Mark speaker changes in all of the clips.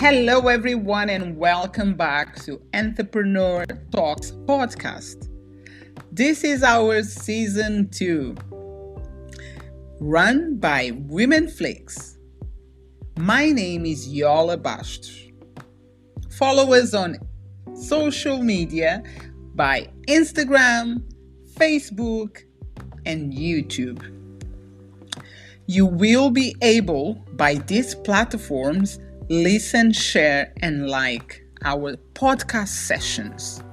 Speaker 1: Hello, everyone, and welcome back to Entrepreneur Talks podcast. This is our season 2, run by Women Flix. My name is Yola Bastos. Follow us on social media by Instagram, Facebook, and YouTube. You will be able, by these platforms, listen, share, and like our podcast sessions.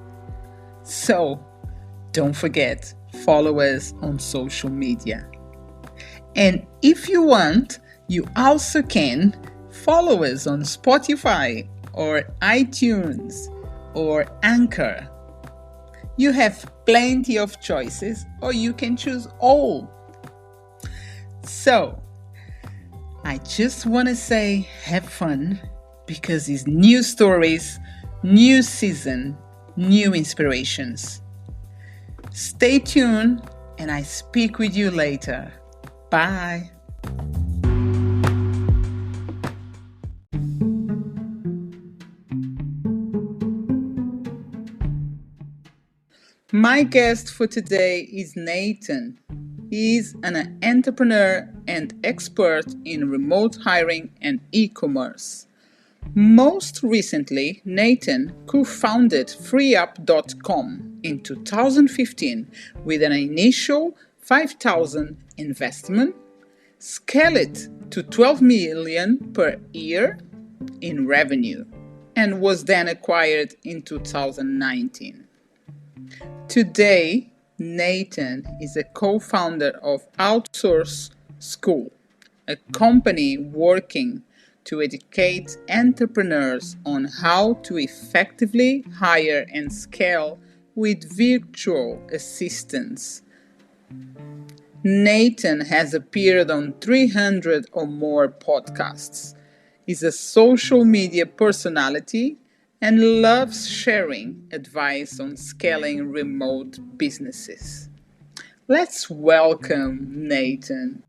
Speaker 1: So, don't forget, follow us on social media. And if you want, you also can follow us on Spotify or iTunes or Anchor. You have plenty of choices, or you can choose all. So, I just want to say have fun, because it's new stories, new season, new inspirations. Stay tuned, and I speak with you later. Bye. My guest for today is Nathan. He's an entrepreneur and expert in remote hiring and e-commerce. Most recently, Nathan co-founded freeup.com in 2015 with an initial $5,000 investment, scaled it to $12 million per year in revenue, and was then acquired in 2019. Today, Nathan is a co-founder of OutsourceSchool, a company working to educate entrepreneurs on how to effectively hire and scale with virtual assistants. Nathan has appeared on 300 or more podcasts, is a social media personality, and loves sharing advice on scaling remote businesses. Let's welcome Nathan.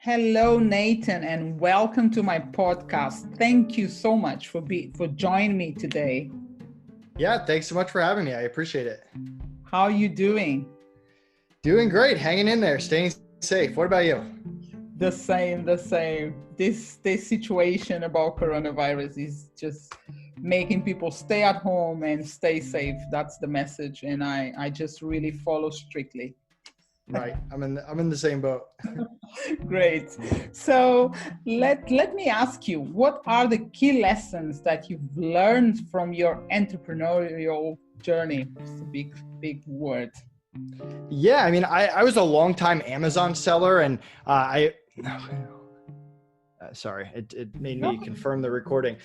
Speaker 1: Hello, Nathan, and welcome to my podcast. Thank you so much for joining me today.
Speaker 2: Yeah, thanks so much for having me. I appreciate it.
Speaker 1: How are you doing?
Speaker 2: Doing great, hanging in there, staying safe. What about you?
Speaker 1: The same. This situation about coronavirus is just making people stay at home and stay safe. That's the message, and I just really follow strictly.
Speaker 2: Right. I'm in the same boat.
Speaker 1: Great. So let me ask you, what are the key lessons that you've learned from your entrepreneurial journey? It's a big word.
Speaker 2: Yeah, I mean, I was a longtime Amazon seller, and sorry, it made me confirm the recording.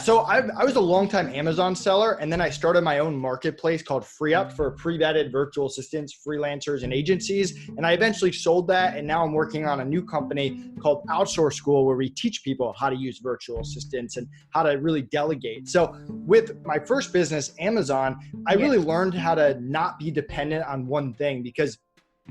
Speaker 2: So I was a longtime Amazon seller, and then I started my own marketplace called FreeUp for pre-vetted virtual assistants, freelancers, and agencies. And I eventually sold that, and now I'm working on a new company called OutsourceSchool, where we teach people how to use virtual assistants and how to really delegate. So with my first business, Amazon, I really learned how to not be dependent on one thing, because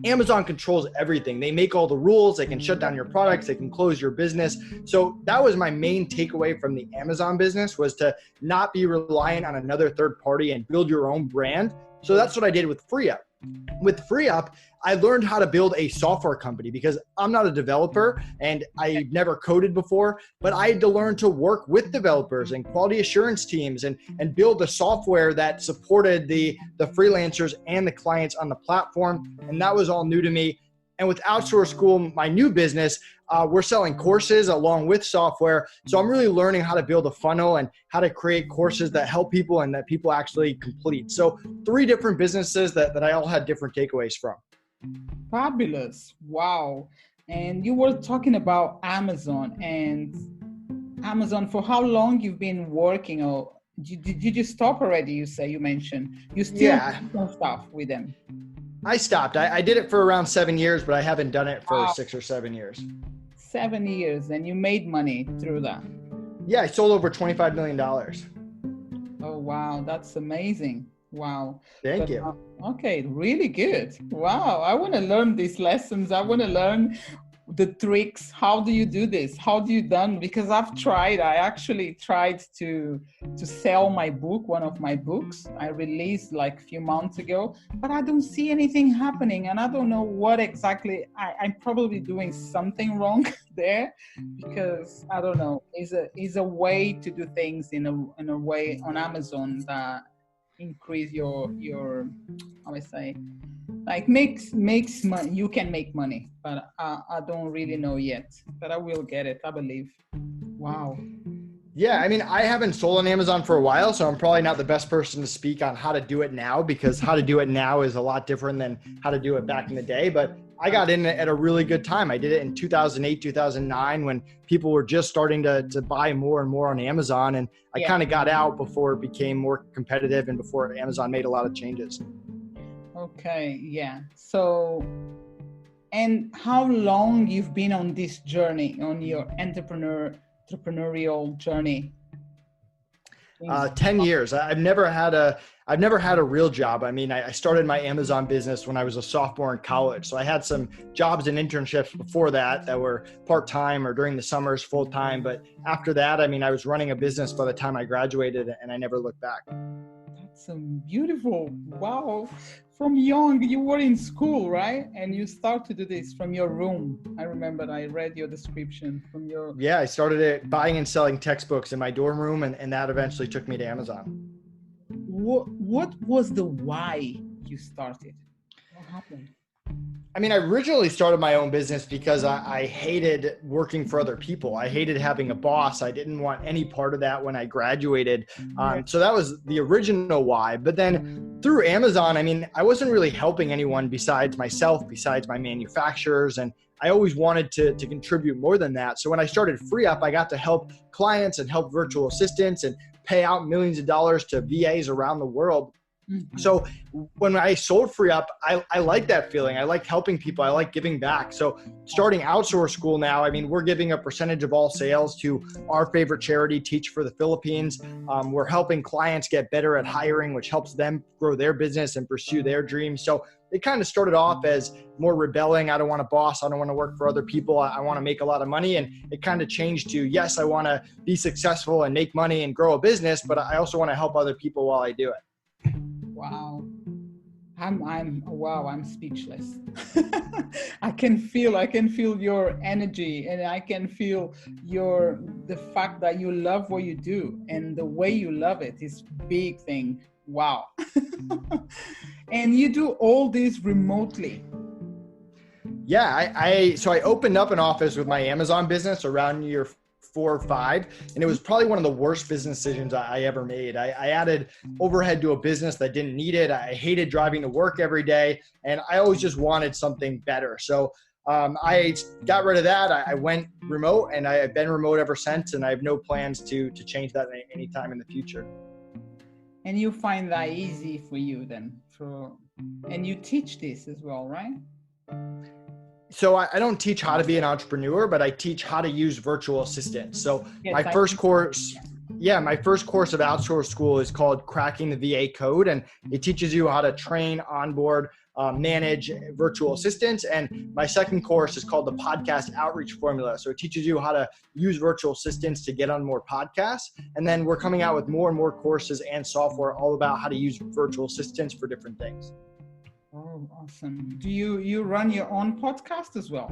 Speaker 2: Amazon controls everything. They make all the rules. They can shut down your products. They can close your business. So that was my main takeaway from the Amazon business, was to not be reliant on another third party and build your own brand. So that's what I did with FreeUp. With FreeUp, I learned how to build a software company, because I'm not a developer and I never coded before, but I had to learn to work with developers and quality assurance teams and build a software that supported the freelancers and the clients on the platform. And that was all new to me. And with OutsourceSchool, my new business, we're selling courses along with software. So I'm really learning how to build a funnel and how to create courses that help people and that people actually complete. So 3 different businesses that I all had different takeaways from.
Speaker 1: Fabulous. Wow. And you were talking about Amazon, and Amazon, for how long you've been working, or did you stop already? You mentioned you still do some stuff with them.
Speaker 2: I stopped. I did it for around 7 years, but I haven't done it for 6 or 7 years.
Speaker 1: 7 years, and you made money through that.
Speaker 2: Yeah, I sold over $25 million.
Speaker 1: Oh, wow. That's amazing. Wow.
Speaker 2: Thank you.
Speaker 1: Okay, really good. Wow. I want to learn these lessons. I want to learn the tricks. How do you do this? How do you done? Because I actually tried to sell my book, one of my books I released like a few months ago, but I don't see anything happening, and I don't know what exactly. I'm probably doing something wrong there, because I don't know. Is a way to do things in a way on Amazon that increase your how I say, like makes money. You can make money, but I don't really know yet, but I will get it, I believe. Wow.
Speaker 2: Yeah, I mean, I haven't sold on Amazon for a while, so I'm probably not the best person to speak on how to do it now, because how to do it now is a lot different than how to do it back in the day. But I got in at a really good time. I did it in 2008, 2009, when people were just starting to buy more and more on Amazon. And I kind of got out before it became more competitive and before Amazon made a lot of changes.
Speaker 1: Okay, yeah. So, and how long you've been on this journey, on your entrepreneurial journey?
Speaker 2: 10 years. I've never had a real job. I mean, I started my Amazon business when I was a sophomore in college. So I had some jobs and internships before that were part-time or during the summers full-time. But after that, I mean, I was running a business by the time I graduated, and I never looked back.
Speaker 1: That's beautiful. Wow. From young, you were in school, right? And you start to do this from your room. I remember I read your description from your...
Speaker 2: Yeah, I started it buying and selling textbooks in my dorm room, and that eventually took me to Amazon.
Speaker 1: What was the why you started? What happened?
Speaker 2: I mean, I originally started my own business because I hated working for other people. I hated having a boss. I didn't want any part of that when I graduated. So that was the original why. But then through Amazon, I mean, I wasn't really helping anyone besides myself, besides my manufacturers. And I always wanted to contribute more than that. So when I started FreeUp, I got to help clients and help virtual assistants and pay out millions of dollars to VAs around the world. Mm-hmm. So when I sold FreeUp, I like that feeling. I like helping people. I like giving back. So starting OutsourceSchool now, I mean, we're giving a percentage of all sales to our favorite charity, Teach for the Philippines. We're helping clients get better at hiring, which helps them grow their business and pursue their dreams. So it kind of started off as more rebelling. I don't want a boss. I don't want to work for other people. I want to make a lot of money. And it kind of changed to, yes, I want to be successful and make money and grow a business, but I also want to help other people while I do it.
Speaker 1: Wow. I'm speechless. I can feel your energy, and I can feel the fact that you love what you do, and the way you love it is big thing. Wow. And you do all this remotely.
Speaker 2: Yeah, so I opened up an office with my Amazon business around year 4 or 5. And it was probably one of the worst business decisions I ever made. I added overhead to a business that didn't need it. I hated driving to work every day, and I always just wanted something better. So I got rid of that. I went remote, and I've been remote ever since, and I have no plans to change that anytime in the future.
Speaker 1: And you find that easy for you then? And you teach this as well, right?
Speaker 2: So I don't teach how to be an entrepreneur, but I teach how to use virtual assistants. So my first course of OutsourceSchool is called Cracking the VA Code, and it teaches you how to train, onboard, manage virtual assistants. And my second course is called the Podcast Outreach Formula. So it teaches you how to use virtual assistants to get on more podcasts. And then we're coming out with more and more courses and software all about how to use virtual assistants for different things.
Speaker 1: Oh, awesome. Do you run your own podcast as well?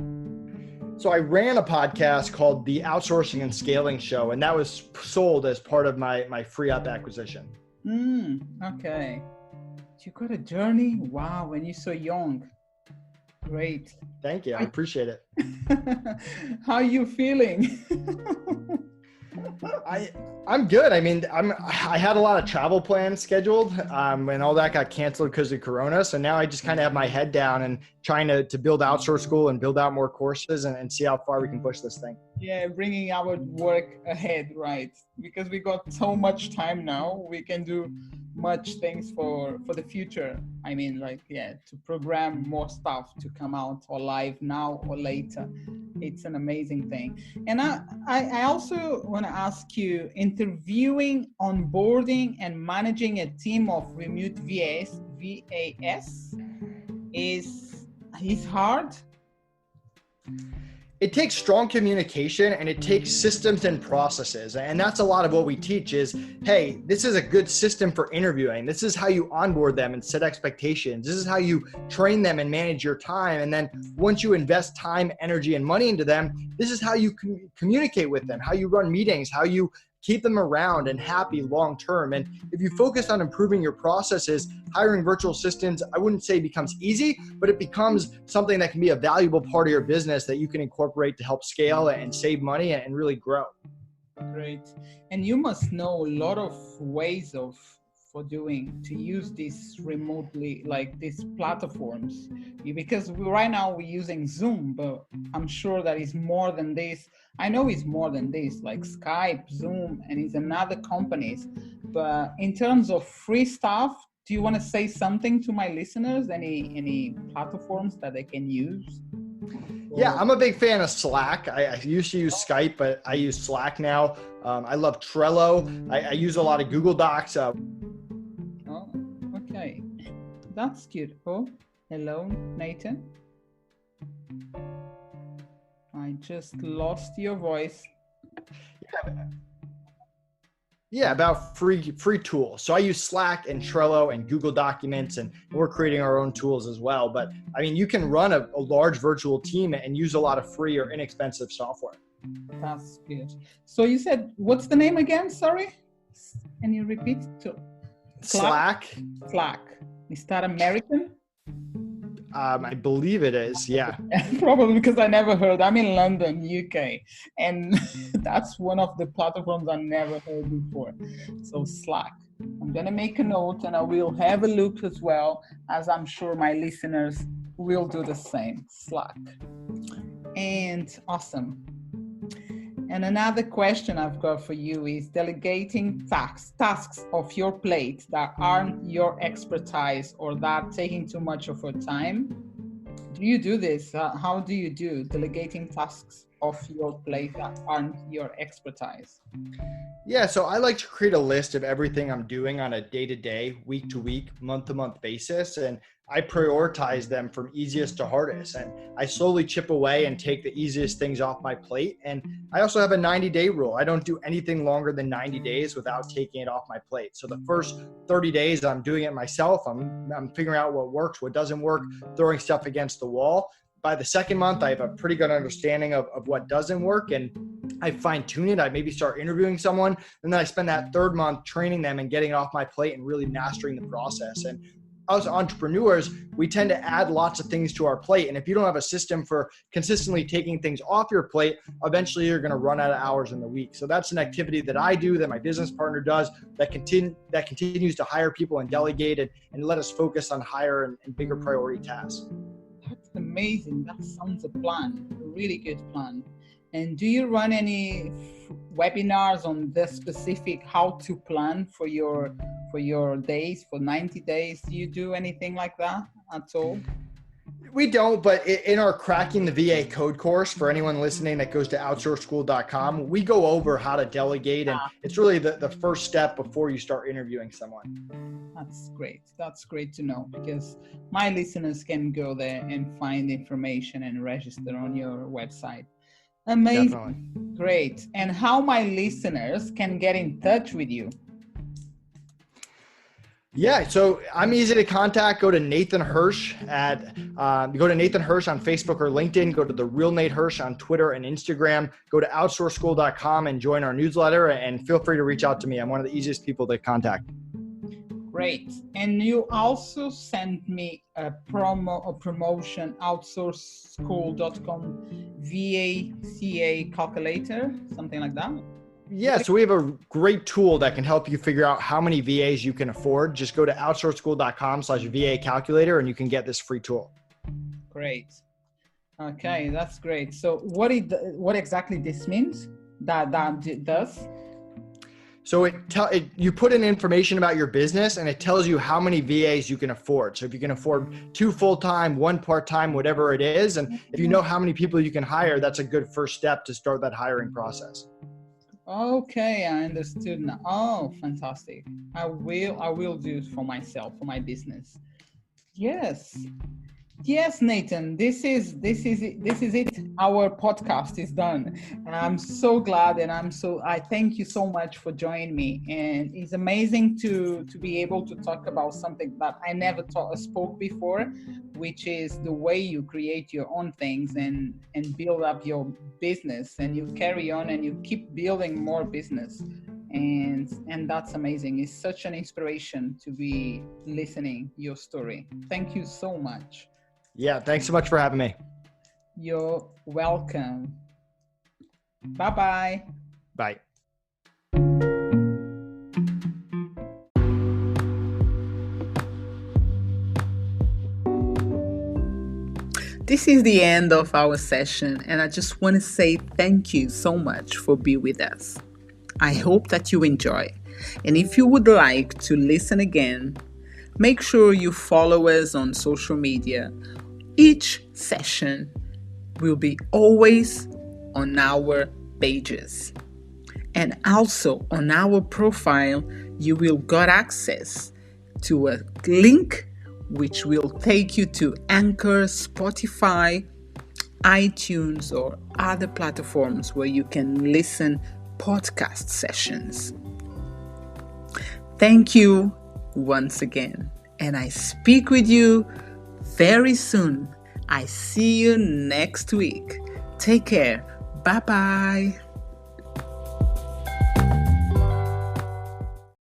Speaker 2: So I ran a podcast called the Outsourcing and Scaling Show, and that was sold as part of my FreeUp acquisition.
Speaker 1: Okay. You got a journey? Wow, when you're so young. Great.
Speaker 2: Thank you. I appreciate it.
Speaker 1: How are you feeling?
Speaker 2: I'm good. I mean, I had a lot of travel plans scheduled, and all that got canceled because of Corona. So now I just kind of have my head down and trying to build OutsourceSchool and build out more courses and see how far we can push this thing.
Speaker 1: Yeah, bringing our work ahead, right? Because we got so much time now. We can do much things for the future. I mean, like, yeah, to program more stuff to come out or live now or later. It's an amazing thing. And I also want to ask you, interviewing, onboarding, and managing a team of remote VAS is hard.
Speaker 2: It takes strong communication and it takes systems and processes. And that's a lot of what we teach is, hey, this is a good system for interviewing. This is how you onboard them and set expectations. This is how you train them and manage your time. And then once you invest time, energy, and money into them, this is how you communicate with them, how you run meetings, how you keep them around and happy long term. And if you focus on improving your processes, hiring virtual assistants, I wouldn't say becomes easy, but it becomes something that can be a valuable part of your business that you can incorporate to help scale and save money and really grow.
Speaker 1: Great. And you must know a lot of ways to use this remotely, like these platforms, because right now we're using Zoom, but I'm sure that is more than this. I know it's more than this, like Skype, Zoom, and it's another companies. But in terms of free stuff, do you want to say something to my listeners? Any platforms that they can use?
Speaker 2: Yeah, I'm a big fan of Slack. I used to use Skype, but I use Slack now. I love Trello. I use a lot of Google Docs.
Speaker 1: Oh, okay. That's good. Oh, hello, Nathan. I just lost your voice.
Speaker 2: Yeah, about free tools. So I use Slack and Trello and Google Documents, and we're creating our own tools as well. But I mean, you can run a large virtual team and use a lot of free or inexpensive software.
Speaker 1: That's good. So you said, what's the name again? Sorry. Can you repeat?
Speaker 2: Slack.
Speaker 1: Slack. Is that American?
Speaker 2: I believe it is, yeah.
Speaker 1: Probably because I never heard. I'm in London, UK, and that's one of the platforms I never heard before. So Slack. I'm going to make a note and I will have a look as well, as I'm sure my listeners will do the same. Slack. And awesome. And another question I've got for you is delegating tasks off your plate that aren't your expertise or that are taking too much of your time. Do you do this? How do you do delegating tasks off your plate that aren't your expertise?
Speaker 2: Yeah, so I like to create a list of everything I'm doing on a day-to-day, week-to-week, month-to-month basis, and I prioritize them from easiest to hardest. And I slowly chip away and take the easiest things off my plate. And I also have a 90-day rule. I don't do anything longer than 90 days without taking it off my plate. So the first 30 days, I'm doing it myself. I'm figuring out what works, what doesn't work, throwing stuff against the wall. By the second month, I have a pretty good understanding of what doesn't work, and I fine tune it. I maybe start interviewing someone, and then I spend that third month training them and getting it off my plate and really mastering the process. And us entrepreneurs, we tend to add lots of things to our plate. And if you don't have a system for consistently taking things off your plate, eventually you're going to run out of hours in the week. So that's an activity that I do, that my business partner does, that continues to hire people and delegate it and let us focus on higher and bigger priority tasks.
Speaker 1: That's amazing. That sounds a plan, a really good plan. And do you run any webinars on this specific how to plan for your days, for 90 days? Do you do anything like that at all?
Speaker 2: We don't, but in our Cracking the VA Code course, for anyone listening that goes to OutsourceSchool.com, we go over how to delegate, and it's really the first step before you start interviewing someone.
Speaker 1: That's great. That's great to know, because my listeners can go there and find information and register on your website. Amazing. Definitely. Great. And how my listeners can get in touch with you?
Speaker 2: Yeah, so I'm easy to contact. Go to Nathan Hirsch go to Nathan Hirsch on Facebook or LinkedIn. Go to The Real Nate Hirsch on Twitter and Instagram. Go to OutsourceSchool.com and join our newsletter. And feel free to reach out to me. I'm one of the easiest people to contact.
Speaker 1: Great. And you also sent me a promotion, OutsourceSchool.com VACA calculator, something like that.
Speaker 2: Yeah, so we have a great tool that can help you figure out how many VAs you can afford. Just go to OutsourceSchool.com/VA calculator and you can get this free tool.
Speaker 1: Great. Okay, that's great. So what exactly this means? That does?
Speaker 2: So you put in information about your business and it tells you how many VAs you can afford. So if you can afford 2 full-time, 1 part-time, whatever it is, and if you know how many people you can hire, that's a good first step to start that hiring process.
Speaker 1: Okay, I understood now. Oh, fantastic. I will do it for myself, for my business. Yes. Yes, Nathan, this is it. Our podcast is done. And I'm so glad, and I thank you so much for joining me. And it's amazing to be able to talk about something that I never spoke before, which is the way you create your own things and build up your business, and you carry on and you keep building more business. And that's amazing. It's such an inspiration to be listening your story. Thank you so much.
Speaker 2: Yeah, thanks so much for having me.
Speaker 1: You're welcome. Bye-bye.
Speaker 2: Bye.
Speaker 1: This is the end of our session, and I just want to say thank you so much for being with us. I hope that you enjoy. And if you would like to listen again, make sure you follow us on social media. Each session will be always on our pages. And also on our profile, you will get access to a link which will take you to Anchor, Spotify, iTunes, or other platforms where you can listen podcast sessions. Thank you once again, and I speak with you very soon. I see you next week. Take care. Bye-bye.